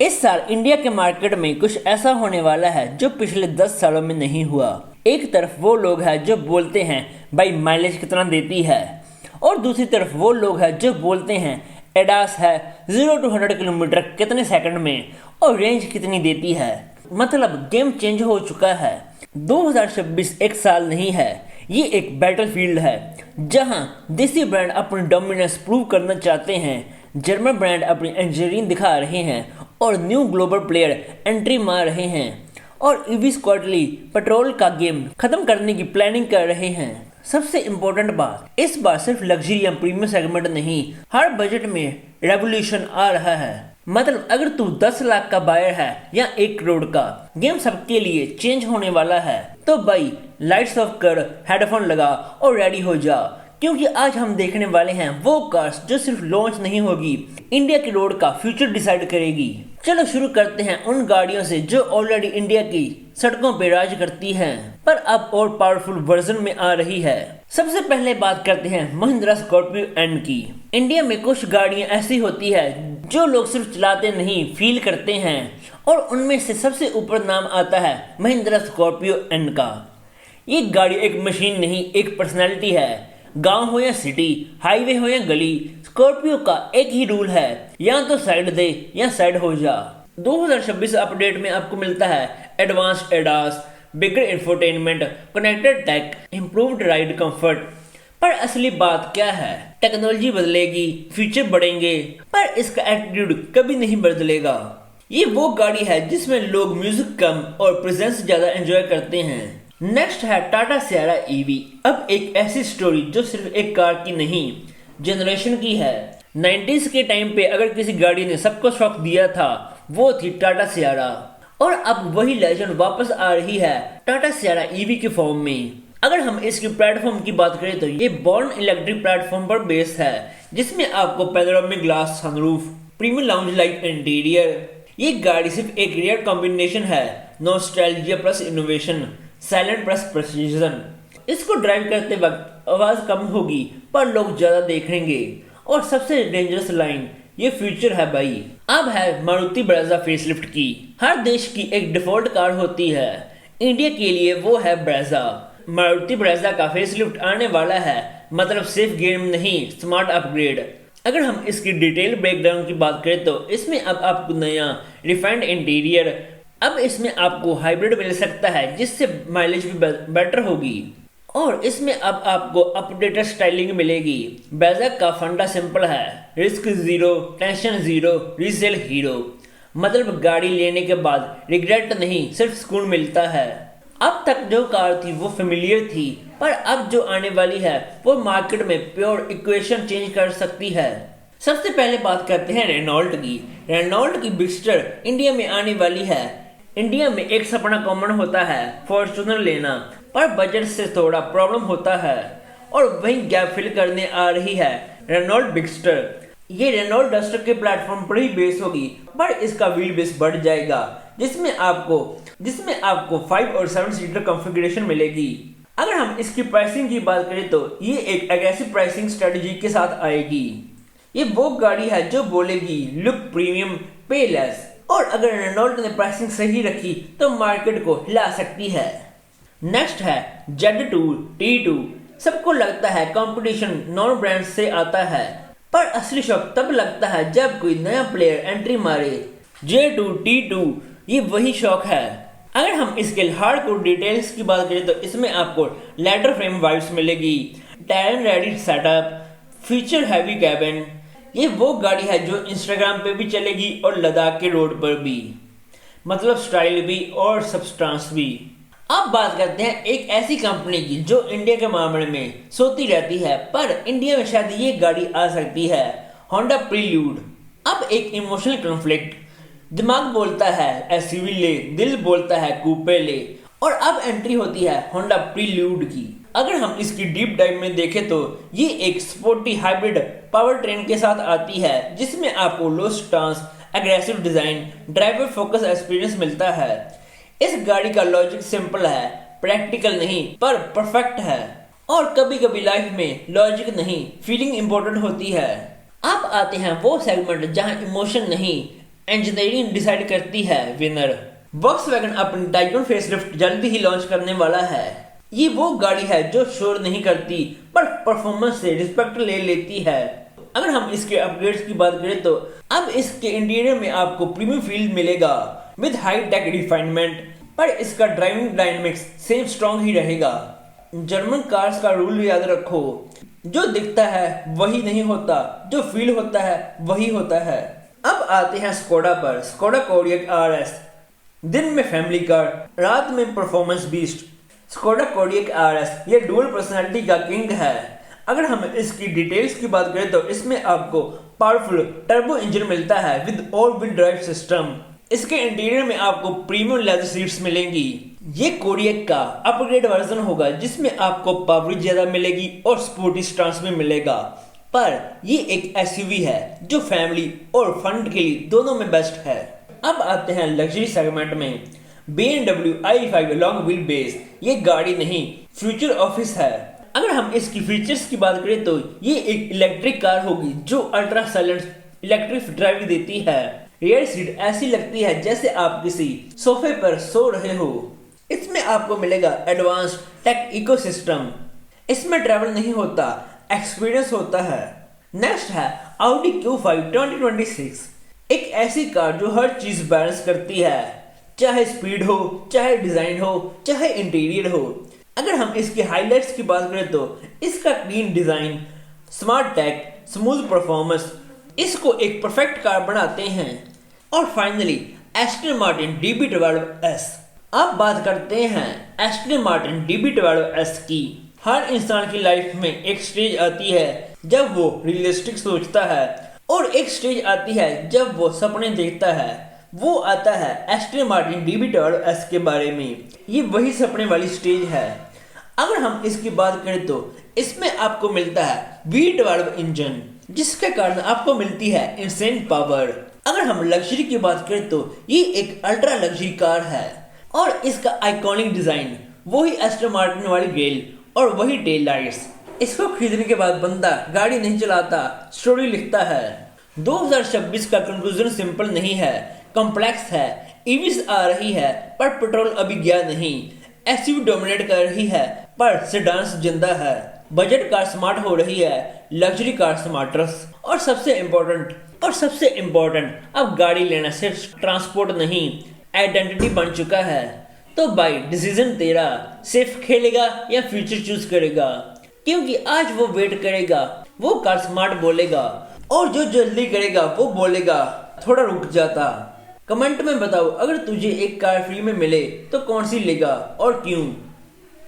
इस साल इंडिया के मार्केट में कुछ ऐसा होने वाला है जो पिछले 10 सालों में नहीं हुआ। एक तरफ वो लोग हैं जो बोलते हैं भाई माइलेज कितना देती है, और दूसरी तरफ वो लोग हैं जो बोलते हैं एडास है 0 to 100 किलोमीटर कितने सेकंड में और रेंज कितनी देती है। मतलब गेम चेंज हो चुका है। 2026 एक साल नहीं है, ये एक बैटलफील्ड है जहां देसी ब्रांड अपनी डोमिनेंस प्रूव करना चाहते हैं, जर्मन ब्रांड अपनी इंजीनियरिंग दिखा रहे हैं और न्यू ग्लोबल प्लेयर एंट्री मार रहे हैं, और ईवी स्क्वाडली पेट्रोल का गेम खत्म करने की प्लानिंग कर रहे हैं। सबसे इम्पोर्टेंट बात, इस बार सिर्फ लग्जरी या प्रीमियम सेगमेंट नहीं, हर बजट में रेवोल्यूशन आ रहा है। मतलब अगर तू 10 लाख का बायर है या 1 करोड़ का, गेम सबके लिए चेंज होने वाला है। तो भाई लाइट्स ऑफ कर, हेडफोन लगा और रेडी हो जा, क्योंकि आज हम देखने वाले हैं वो कार्स जो सिर्फ लॉन्च नहीं होगी, इंडिया के रोड का फ्यूचर डिसाइड करेगी। चलो शुरू करते हैं उन गाड़ियों से जो ऑलरेडी इंडिया की सड़कों पे राज करती हैं, पर अब और पावरफुल वर्जन में आ रही है। सबसे पहले बात करते हैं महिंद्रा स्कॉर्पियो एन की। इंडिया में कुछ गाड़ियां ऐसी होती है जो लोग सिर्फ चलाते नहीं फील करते हैं, और उनमें से सबसे ऊपर नाम आता है महिंद्रा स्कॉर्पियो एन का। ये गाड़ी एक मशीन नहीं, एक पर्सनैलिटी है। गांव हो या सिटी, हाईवे हो या गली, स्कॉर्पियो का एक ही रूल है, या तो साइड दे या साइड हो जा। 2026 अपडेट में आपको मिलता है advanced ADAS, bigger infotainment, connected tech, improved ride comfort. पर असली बात क्या है? टेक्नोलॉजी बदलेगी, फीचर बढ़ेंगे, पर इसका एटीट्यूड कभी नहीं बदलेगा। ये वो गाड़ी है जिसमें लोग म्यूजिक कम और प्रेजेंस ज्यादा एंजॉय करते हैं। नेक्स्ट है टाटा सियारा ईवी। अब एक ऐसी स्टोरी जो सिर्फ एक कार की नहीं, जनरेशन की है। 90s के टाइम पे अगर किसी गाड़ी ने सबको शौक दिया था, वो थी टाटा सियारा, और अब वही लेजेंड वापस आ रही है टाटा सियारा ईवी के फॉर्म में। अगर हम इसकी प्लेटफॉर्म की बात करें तो ये बॉर्न इलेक्ट्रिक प्लेटफॉर्म पर बेस्ड है, जिसमें आपको panoramic glass sunroof, premium lounge like interior. ये गाड़ी सिर्फ एक रेयर कॉम्बिनेशन है, nostalgia plus innovation, silent plus precision. इसको ड्राइव करते वक्त आवाज कम होगी पर लोग ज्यादा देखेंगे, और सबसे डेंजरस लाइन, ये फ्यूचर है भाई। अब है मारुति ब्रेज़ा फेसलिफ्ट की। हर देश की एक डिफॉल्ट कार होती है, इंडिया के लिए वो है ब्रेज़ा। मारुति ब्रेज़ा का फेसलिफ्ट आने वाला है, मतलब सिर्फ गेम नहीं, स्मार्ट अपग्रेड। अगर हम इसकी डिटेल ब्रेकडाउन की बात करें तो इसमें अब आपको नया रिफाइंड इंटीरियर, अब इसमें आपको हाइब्रिड मिल सकता है जिससे माइलेज भी बेटर होगी, और इसमें अब आपको अपडेटेड स्टाइलिंग मिलेगी। ब्रेज़ा का फंडा सिंपल है, risk zero, tension zero, resale hero. मतलब गाड़ी लेने के बाद रिग्रेट नहीं, सिर्फ सुकून मिलता है। अब तक जो कार थी वो फेमिलियर थी, पर अब जो आने वाली है वो मार्केट में प्योर इक्वेशन चेंज कर सकती है। सबसे पहले बात करते हैं रेनॉल्ट की। रेनॉल्ट की बिगस्टर इंडिया में आने वाली है। इंडिया में एक सपना कॉमन होता है, फॉर्च्यूनर लेना, पर बजट से थोड़ा प्रॉब्लम होता है, और वही गैप फिल करने आ रही है रेनॉल्ट बिगस्टर। ये रेनॉल्ट डस्टर के प्लेटफॉर्म पर ही बेस होगी, पर इसका व्हील बेस बढ़ जाएगा, जिसमें आपको 5 और 7 सीटर कॉन्फ़िगरेशन मिलेगी। अगर हम इसकी प्राइसिंग की बात करें तो ये एक एग्रेसिव प्राइसिंग स्ट्रेटजी के साथ आएगी। ये वो गाड़ी है जो बोलेगी लुक प्रीमियम, पे लेस, और अगर रेनॉल्ट ने प्राइसिंग सही रखी तो मार्केट को हिला सकती है। नेक्स्ट है Z2 T2। सबको लगता है कंपटीशन नॉन ब्रांड से आता है, पर असली शौक तब लगता है जब कोई नया प्लेयर एंट्री मारे। J2 T2 ये वही शौक है। अगर हम इसके हार्डकोर डिटेल्स की बात करें तो इसमें आपको लेदर फ्रेम वाइब्स मिलेगी, tyre ready setup, feature heavy cabin. ये वो गाड़ी है जो इंस्टाग्राम पे भी चलेगी और लद्दाख के रोड पर भी। मतलब स्टाइल भी और सब्सटेंस भी। अब बात करते हैं एक ऐसी कंपनी की जो इंडिया के मामले में सोती रहती है, पर इंडिया में शायद ये गाड़ी आ सकती है, होंडा प्रील्यूड। अब एक इमोशनल कॉन्फ्लिक्ट, दिमाग बोलता है एसयूवी ले, दिल बोलता है कूपे ले, और अब एंट्री होती है होंडा प्रील्यूड की। अगर हम इसकी डीप डाइव में देखें तो ये एक स्पोर्टी हाइब्रिड पावर ट्रेन के साथ आती है, जिसमें आपको low stance, aggressive design, driver focus experience मिलता है। इस गाड़ी का लॉजिक सिंपल है, प्रैक्टिकल नहीं पर परफेक्ट है, और कभी कभी लाइफ में लॉजिक नहीं, फीलिंग इंपॉर्टेंट होती है। अब आते हैं वो सेगमेंट जहां इमोशन नहीं, इंजीनियरिंग डिसाइड करती है विनर। वॉक्सवैगन अपनी टाइगन फेसलिफ्ट जल्दी ही लॉन्च करने वाला है। ये वो गाड़ी है जो शोर नहीं करती पर परफॉर्मेंस से रिस्पेक्ट ले लेती है। अगर हम इसके अपग्रेड्स की बात करें तो अब इसके इंटीरियर में आपको प्रीमियम फील मिलेगा विद हाई टेक रिफाइनमेंट, पर इसका ड्राइविंग डायनेमिक्स सेम स्ट्रॉन्ग ही रहेगा। जर्मन कार्स का रूल याद रखो, जो दिखता है वही नहीं होता, जो फील होता है वही होता है। अब आते हैं स्कोडा पर। स्कोडा कोडियक आरएस दिन में फैमिली कार, रात में performance beast. Skoda Kodiak RS ये डुअल पर्सनालिटी का किंग है। अगर हम इसकी डिटेल्स की बात करें तो इसमें आपको पावरफुल टर्बो इंजन मिलता है with all wheel drive system. इसके इंटीरियर में आपको प्रीमियम लेदर सीट्स मिलेंगी। ये कोडियक का अपग्रेड वर्जन होगा जिसमें आपको पावर ज्यादा मिलेगी और स्पोर्टी स्टांस में मिलेगा, पर ये एक एसयूवी है जो फैमिली और फन के लिए दोनों में बेस्ट है। अब आते हैं लग्जरी सेगमेंट में। BMW i5 long wheel base ये गाड़ी नहीं फ्यूचर ऑफिस है। अगर हम इसकी फीचर्स की बात करें तो ये एक इलेक्ट्रिक कार होगी जो अल्ट्रा साइलेंट इलेक्ट्रिक ड्राइव देती है। रियर सीट ऐसी लगती है जैसे आप किसी सोफे पर सो रहे हो। इसमें आपको मिलेगा एडवांस टेक इकोसिस्टम। इसमें ट्रैवल नहीं होता, एक्सपीरियंस होता है। नेक्स्ट है Audi Q5 2026, एक ऐसी कार जो हर चीज बैलेंस करती है, चाहे स्पीड हो, चाहे डिजाइन हो, चाहे इंटीरियर हो। अगर हम इसके हाइलाइट्स की बात करें तो इसका clean design, smart tech, smooth performance इसको एक परफेक्ट कार बनाते हैं। और फाइनली एस्टन मार्टिन DB12S। अब बात करते हैं एस्टन मार्टिन DB12S की। हर इंसान की लाइफ में एक स्टेज आती है जब वो रियलिस्टिक सोचता है और एक स्टेज आती है जब वो सपने देखता है। वो आता है एस्टन मार्टिन DB12S के बारे में। ये वही सपने वाली स्टेज है। अगर हम इसकी बात करें तो इसमें आपको मिलता है V12 इंजन जिसके कारण आपको मिलती है इंसेंट पावर। अगर हम लग्जरी की बात करें तो ये एक अल्ट्रा लग्जरी कार है और इसका आइकॉनिक डिजाइन, वही एस्टन मार्टिन वाली ग्रिल और वही टेल लाइट्स। इसको खरीदने के बाद बंदा गाड़ी नहीं चलाता, स्टोरी लिखता है। 2026 का कंक्लूजन सिंपल नहीं है, कॉम्प्लेक्स है। ईवीज आ रही है पर पेट्रोल अभी गया नहीं। एसयूवी डोमिनेट कर रही है पर सेडान्स जिंदा है। बजट कार स्मार्ट हो रही है, लग्जरी कार स्मार्टर्स। और सबसे इम्पोर्टेंट अब गाड़ी लेना सिर्फ ट्रांसपोर्ट नहीं, आइडेंटिटी बन चुका है। तो भाई डिसीजन तेरा, सेफ खेलेगा या फ्यूचर चूज करेगा? क्योंकि आज वो वेट करेगा, वो कार स्मार्ट बोलेगा, और जो जल्दी करेगा वो बोलेगा थोड़ा रुक जाता। कमेंट में बताओ अगर तुझे एक कार फ्री में मिले तो कौन सी लेगा और क्यों।